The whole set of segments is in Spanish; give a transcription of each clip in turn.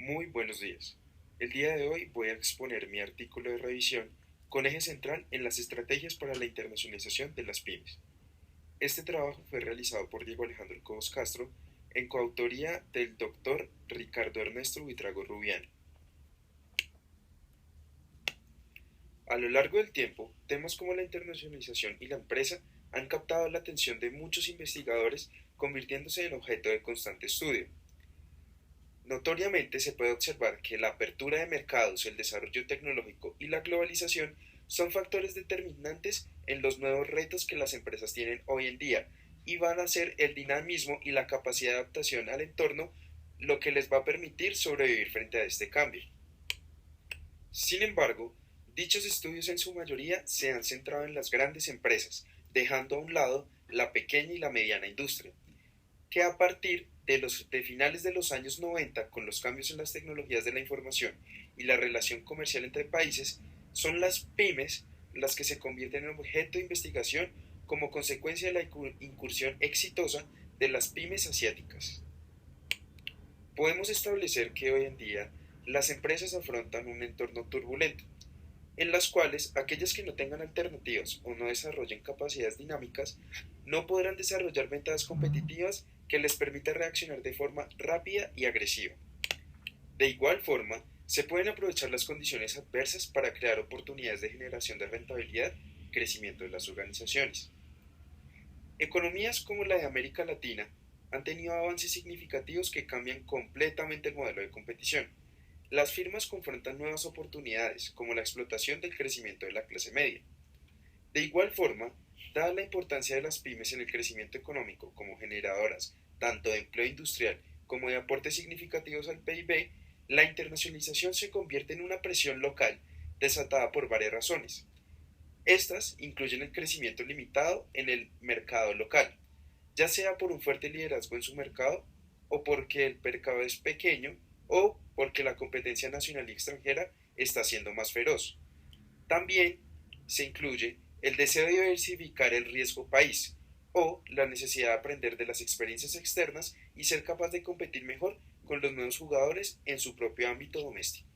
Muy buenos días. El día de hoy voy a exponer mi artículo de revisión con eje central en las estrategias para la internacionalización de las pymes. Este trabajo fue realizado por Diego Alejandro Cobos Castro en coautoría del doctor Ricardo Ernesto Buitrago Rubiano. A lo largo del tiempo, temas como la internacionalización y la empresa han captado la atención de muchos investigadores, convirtiéndose en objeto de constante estudio. Notoriamente se puede observar que la apertura de mercados, el desarrollo tecnológico y la globalización son factores determinantes en los nuevos retos que las empresas tienen hoy en día y van a ser el dinamismo y la capacidad de adaptación al entorno lo que les va a permitir sobrevivir frente a este cambio. Sin embargo, dichos estudios en su mayoría se han centrado en las grandes empresas, dejando a un lado la pequeña y la mediana industria que a partir de finales de los años 90, con los cambios en las tecnologías de la información y la relación comercial entre países, son las pymes las que se convierten en objeto de investigación como consecuencia de la incursión exitosa de las pymes asiáticas. Podemos establecer que hoy en día las empresas afrontan un entorno turbulento, en las cuales aquellas que no tengan alternativas o no desarrollen capacidades dinámicas no podrán desarrollar ventajas competitivas que les permitan reaccionar de forma rápida y agresiva. De igual forma, se pueden aprovechar las condiciones adversas para crear oportunidades de generación de rentabilidad y crecimiento de las organizaciones. Economías como la de América Latina han tenido avances significativos que cambian completamente el modelo de competición. Las firmas confrontan nuevas oportunidades, como la explotación del crecimiento de la clase media. De igual forma, dada la importancia de las pymes en el crecimiento económico como generadoras tanto de empleo industrial como de aportes significativos al PIB, la internacionalización se convierte en una presión local desatada por varias razones. Estas incluyen el crecimiento limitado en el mercado local, ya sea por un fuerte liderazgo en su mercado o porque el mercado es pequeño o porque la competencia nacional y extranjera está siendo más feroz. También se incluye el deseo de diversificar el riesgo país o la necesidad de aprender de las experiencias externas y ser capaz de competir mejor con los nuevos jugadores en su propio ámbito doméstico.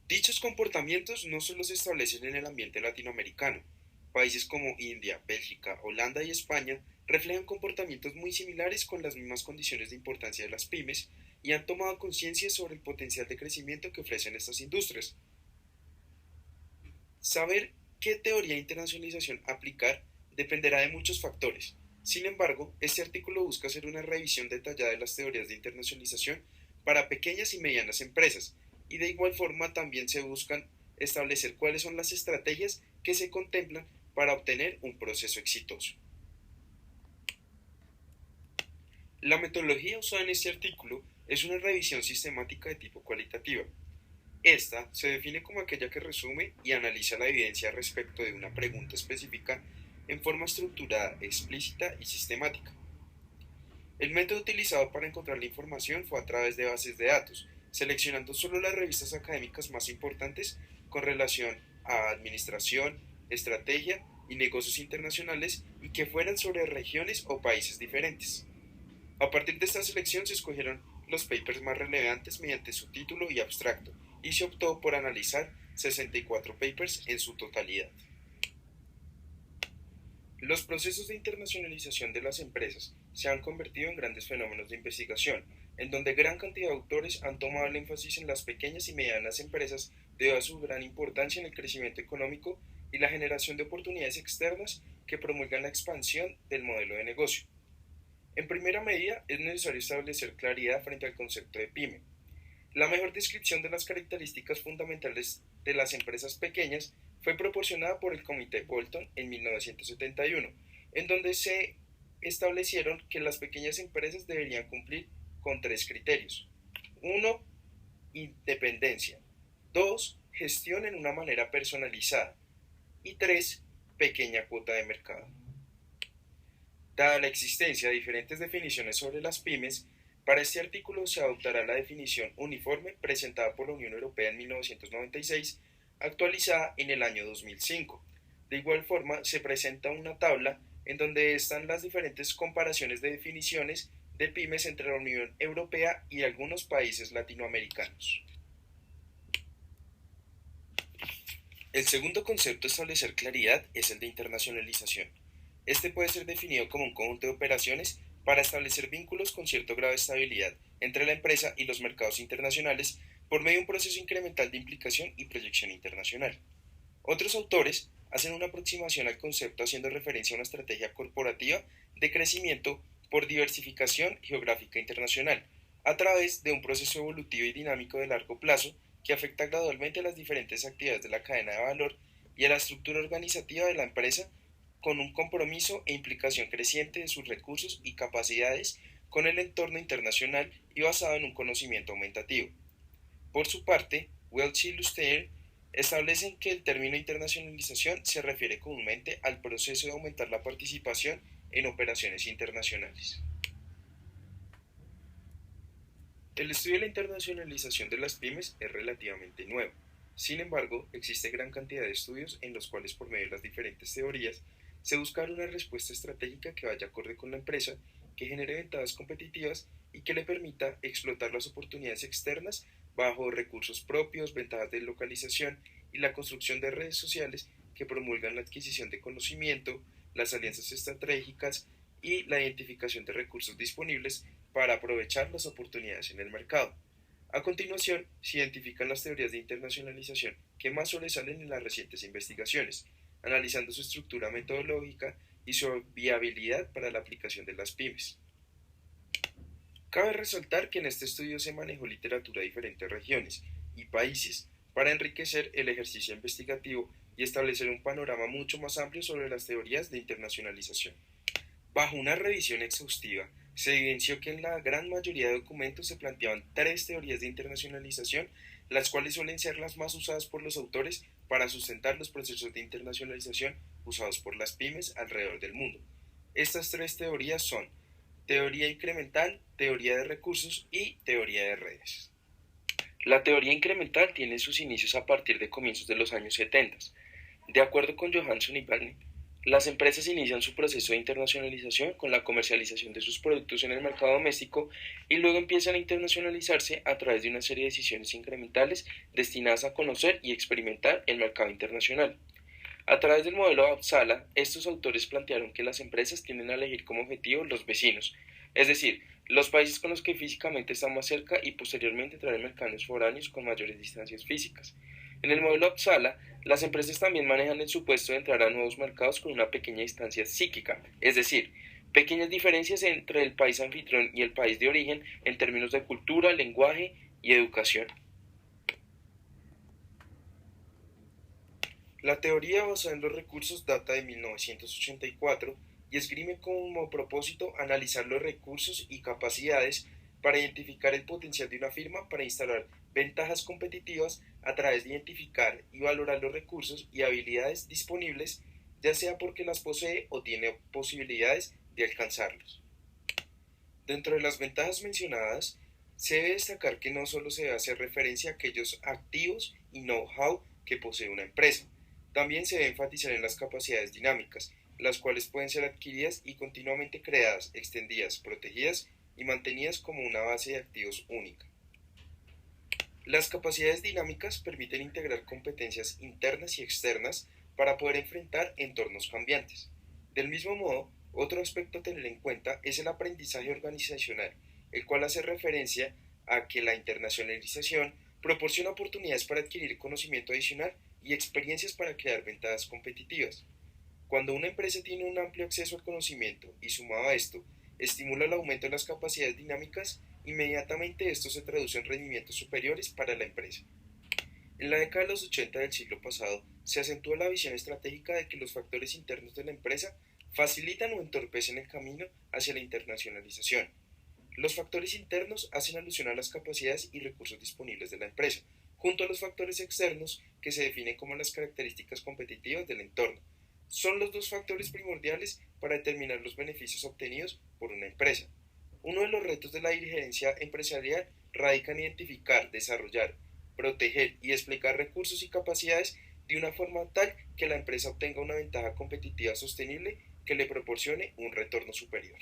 Dichos comportamientos no solo se establecen en el ambiente latinoamericano. Países como India, Bélgica, Holanda y España reflejan comportamientos muy similares con las mismas condiciones de importancia de las pymes y han tomado conciencia sobre el potencial de crecimiento que ofrecen estas industrias. Saber qué teoría de internacionalización aplicar dependerá de muchos factores. Sin embargo, este artículo busca hacer una revisión detallada de las teorías de internacionalización para pequeñas y medianas empresas, y de igual forma también se buscan establecer cuáles son las estrategias que se contemplan para obtener un proceso exitoso. La metodología usada en este artículo es una revisión sistemática de tipo cualitativa. Esta se define como aquella que resume y analiza la evidencia respecto de una pregunta específica en forma estructurada, explícita y sistemática. El método utilizado para encontrar la información fue a través de bases de datos, seleccionando solo las revistas académicas más importantes con relación a administración, estrategia y negocios internacionales y que fueran sobre regiones o países diferentes. A partir de esta selección se escogieron los papers más relevantes mediante su título y abstracto, y se optó por analizar 64 papers en su totalidad. Los procesos de internacionalización de las empresas se han convertido en grandes fenómenos de investigación, en donde gran cantidad de autores han tomado el énfasis en las pequeñas y medianas empresas debido a su gran importancia en el crecimiento económico y la generación de oportunidades externas que promulgan la expansión del modelo de negocio. En primera medida, es necesario establecer claridad frente al concepto de pyme. La mejor descripción de las características fundamentales de las empresas pequeñas fue proporcionada por el Comité Bolton en 1971, en donde se establecieron que las pequeñas empresas deberían cumplir con tres criterios. Uno, independencia. Dos, gestión en una manera personalizada. Y tres, pequeña cuota de mercado. Dada la existencia de diferentes definiciones sobre las pymes, para este artículo se adoptará la definición uniforme presentada por la Unión Europea en 1996, actualizada en el año 2005. De igual forma, se presenta una tabla en donde están las diferentes comparaciones de definiciones de pymes entre la Unión Europea y algunos países latinoamericanos. El segundo concepto a establecer claridad es el de internacionalización. Este puede ser definido como un conjunto de operaciones para establecer vínculos con cierto grado de estabilidad entre la empresa y los mercados internacionales por medio de un proceso incremental de implicación y proyección internacional. Otros autores hacen una aproximación al concepto haciendo referencia a una estrategia corporativa de crecimiento por diversificación geográfica internacional, a través de un proceso evolutivo y dinámico de largo plazo que afecta gradualmente a las diferentes actividades de la cadena de valor y a la estructura organizativa de la empresa, con un compromiso e implicación creciente de sus recursos y capacidades con el entorno internacional y basado en un conocimiento aumentativo. Por su parte, Welch y Lustig establecen que el término internacionalización se refiere comúnmente al proceso de aumentar la participación en operaciones internacionales. El estudio de la internacionalización de las pymes es relativamente nuevo. Sin embargo, existe gran cantidad de estudios en los cuales, por medio de las diferentes teorías, se busca una respuesta estratégica que vaya acorde con la empresa, que genere ventajas competitivas y que le permita explotar las oportunidades externas bajo recursos propios, ventajas de localización y la construcción de redes sociales que promulgan la adquisición de conocimiento, las alianzas estratégicas y la identificación de recursos disponibles para aprovechar las oportunidades en el mercado. A continuación, se identifican las teorías de internacionalización que más sobresalen en las recientes investigaciones, analizando su estructura metodológica y su viabilidad para la aplicación de las pymes. Cabe resaltar que en este estudio se manejó literatura de diferentes regiones y países para enriquecer el ejercicio investigativo y establecer un panorama mucho más amplio sobre las teorías de internacionalización. Bajo una revisión exhaustiva, se evidenció que en la gran mayoría de documentos se planteaban tres teorías de internacionalización, las cuales suelen ser las más usadas por los autores para sustentar los procesos de internacionalización usados por las pymes alrededor del mundo. Estas tres teorías son teoría incremental, teoría de recursos y teoría de redes. La teoría incremental tiene sus inicios a partir de comienzos de los años 70. De acuerdo con Johansson y Balnick, las empresas inician su proceso de internacionalización con la comercialización de sus productos en el mercado doméstico y luego empiezan a internacionalizarse a través de una serie de decisiones incrementales destinadas a conocer y experimentar el mercado internacional. A través del modelo Uppsala, estos autores plantearon que las empresas tienden a elegir como objetivo los vecinos, es decir, los países con los que físicamente están más cerca y posteriormente traer mercados foráneos con mayores distancias físicas. En el modelo Uppsala, las empresas también manejan el supuesto de entrar a nuevos mercados con una pequeña distancia psíquica, es decir, pequeñas diferencias entre el país anfitrión y el país de origen en términos de cultura, lenguaje y educación. La teoría basada en los recursos data de 1984 y esgrime como propósito analizar los recursos y capacidades para identificar el potencial de una firma para instalar ventajas competitivas a través de identificar y valorar los recursos y habilidades disponibles, ya sea porque las posee o tiene posibilidades de alcanzarlos. Dentro de las ventajas mencionadas, se debe destacar que no solo se debe hacer referencia a aquellos activos y know-how que posee una empresa, también se debe enfatizar en las capacidades dinámicas, las cuales pueden ser adquiridas y continuamente creadas, extendidas, protegidas y mantenidas como una base de activos única. Las capacidades dinámicas permiten integrar competencias internas y externas para poder enfrentar entornos cambiantes. Del mismo modo, otro aspecto a tener en cuenta es el aprendizaje organizacional, el cual hace referencia a que la internacionalización proporciona oportunidades para adquirir conocimiento adicional y experiencias para crear ventajas competitivas. Cuando una empresa tiene un amplio acceso al conocimiento y sumado a esto, estimula el aumento de las capacidades dinámicas, inmediatamente esto se traduce en rendimientos superiores para la empresa. En la década de los 80 del siglo pasado, se acentuó la visión estratégica de que los factores internos de la empresa facilitan o entorpecen el camino hacia la internacionalización. Los factores internos hacen alusión a las capacidades y recursos disponibles de la empresa, junto a los factores externos que se definen como las características competitivas del entorno. Son los dos factores primordiales para determinar los beneficios obtenidos por una empresa. Uno de los retos de la dirigencia empresarial radica en identificar, desarrollar, proteger y explicar recursos y capacidades de una forma tal que la empresa obtenga una ventaja competitiva sostenible que le proporcione un retorno superior.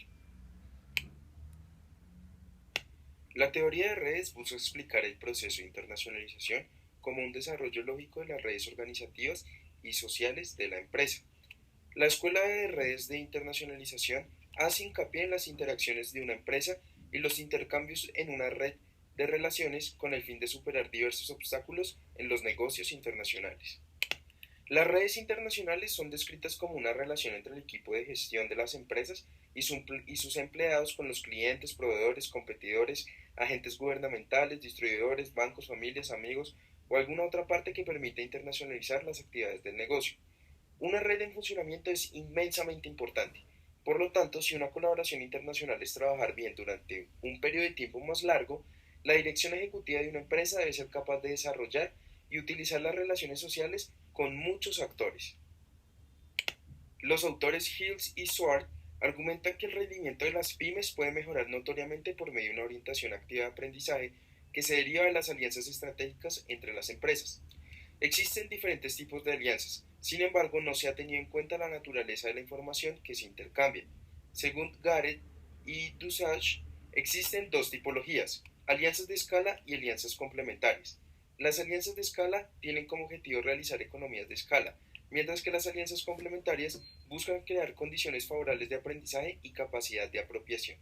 La teoría de redes busca explicar el proceso de internacionalización como un desarrollo lógico de las redes organizativas y sociales de la empresa. La Escuela de Redes de Internacionalización hace hincapié en las interacciones de una empresa y los intercambios en una red de relaciones con el fin de superar diversos obstáculos en los negocios internacionales. Las redes internacionales son descritas como una relación entre el equipo de gestión de las empresas y sus empleados con los clientes, proveedores, competidores, agentes gubernamentales, distribuidores, bancos, familias, amigos o alguna otra parte que permita internacionalizar las actividades del negocio. Una red en funcionamiento es inmensamente importante. Por lo tanto, si una colaboración internacional es trabajar bien durante un periodo de tiempo más largo, la dirección ejecutiva de una empresa debe ser capaz de desarrollar y utilizar las relaciones sociales con muchos actores. Los autores Hills y Swart argumentan que el rendimiento de las pymes puede mejorar notoriamente por medio de una orientación activa de aprendizaje que se deriva de las alianzas estratégicas entre las empresas. Existen diferentes tipos de alianzas, sin embargo no se ha tenido en cuenta la naturaleza de la información que se intercambia. Según Garrett y Dusage, existen dos tipologías, alianzas de escala y alianzas complementarias. Las alianzas de escala tienen como objetivo realizar economías de escala, mientras que las alianzas complementarias buscan crear condiciones favorables de aprendizaje y capacidad de apropiación.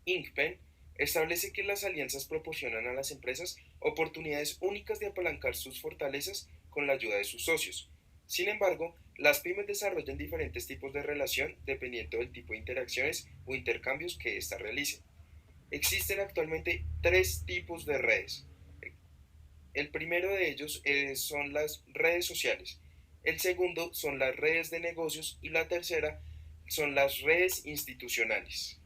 Inkpen establece que las alianzas proporcionan a las empresas oportunidades únicas de apalancar sus fortalezas con la ayuda de sus socios. Sin embargo, las pymes desarrollan diferentes tipos de relación dependiendo del tipo de interacciones o intercambios que ésta realicen. Existen actualmente tres tipos de redes. El primero de ellos son las redes sociales, el segundo son las redes de negocios y la tercera son las redes institucionales.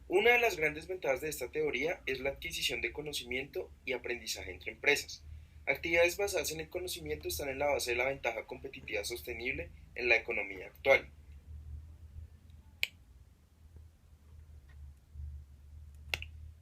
Una de las grandes ventajas de esta teoría es la adquisición de conocimiento y aprendizaje entre empresas. Actividades basadas en el conocimiento están en la base de la ventaja competitiva sostenible en la economía actual.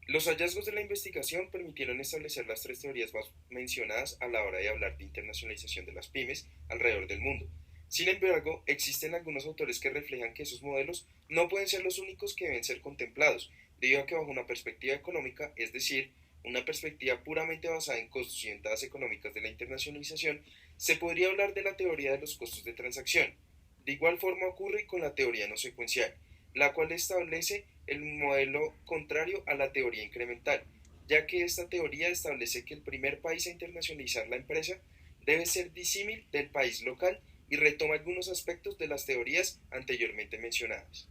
Los hallazgos de la investigación permitieron establecer las tres teorías más mencionadas a la hora de hablar de internacionalización de las pymes alrededor del mundo. Sin embargo, existen algunos autores que reflejan que esos modelos no pueden ser los únicos que deben ser contemplados, debido a que bajo una perspectiva económica, es decir, una perspectiva puramente basada en costos y ventajas económicas de la internacionalización, se podría hablar de la teoría de los costos de transacción. De igual forma ocurre con la teoría no secuencial, la cual establece el modelo contrario a la teoría incremental, ya que esta teoría establece que el primer país a internacionalizar la empresa debe ser disímil del país local y retoma algunos aspectos de las teorías anteriormente mencionadas.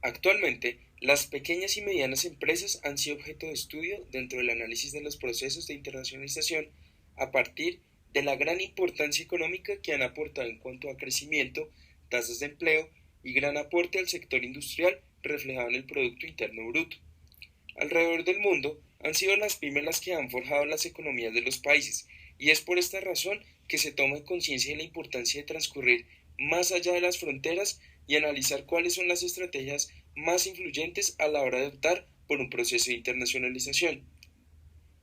Actualmente, las pequeñas y medianas empresas han sido objeto de estudio dentro del análisis de los procesos de internacionalización a partir de la gran importancia económica que han aportado en cuanto a crecimiento, tasas de empleo y gran aporte al sector industrial reflejado en el Producto Interno Bruto. Alrededor del mundo han sido las pymes las que han forjado las economías de los países, y es por esta razón que se toma conciencia de la importancia de transcurrir más allá de las fronteras y analizar cuáles son las estrategias más influyentes a la hora de optar por un proceso de internacionalización.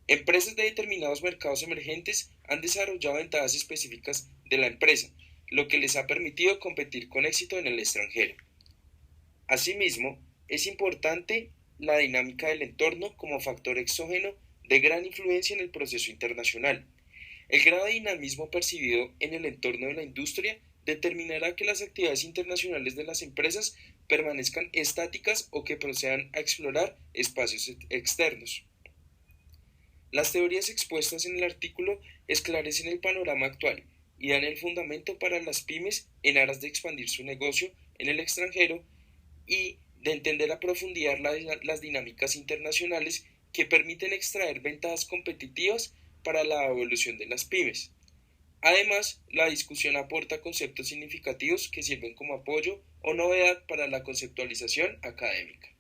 Empresas de determinados mercados emergentes han desarrollado ventajas específicas de la empresa, lo que les ha permitido competir con éxito en el extranjero. Asimismo, es importante la dinámica del entorno como factor exógeno de gran influencia en el proceso internacional. El grado de dinamismo percibido en el entorno de la industria determinará que las actividades internacionales de las empresas permanezcan estáticas o que procedan a explorar espacios externos. Las teorías expuestas en el artículo esclarecen el panorama actual y dan el fundamento para las pymes en aras de expandir su negocio en el extranjero y de entender a profundidad las dinámicas internacionales que permiten extraer ventajas competitivas para la evolución de las pymes. Además, la discusión aporta conceptos significativos que sirven como apoyo o novedad para la conceptualización académica.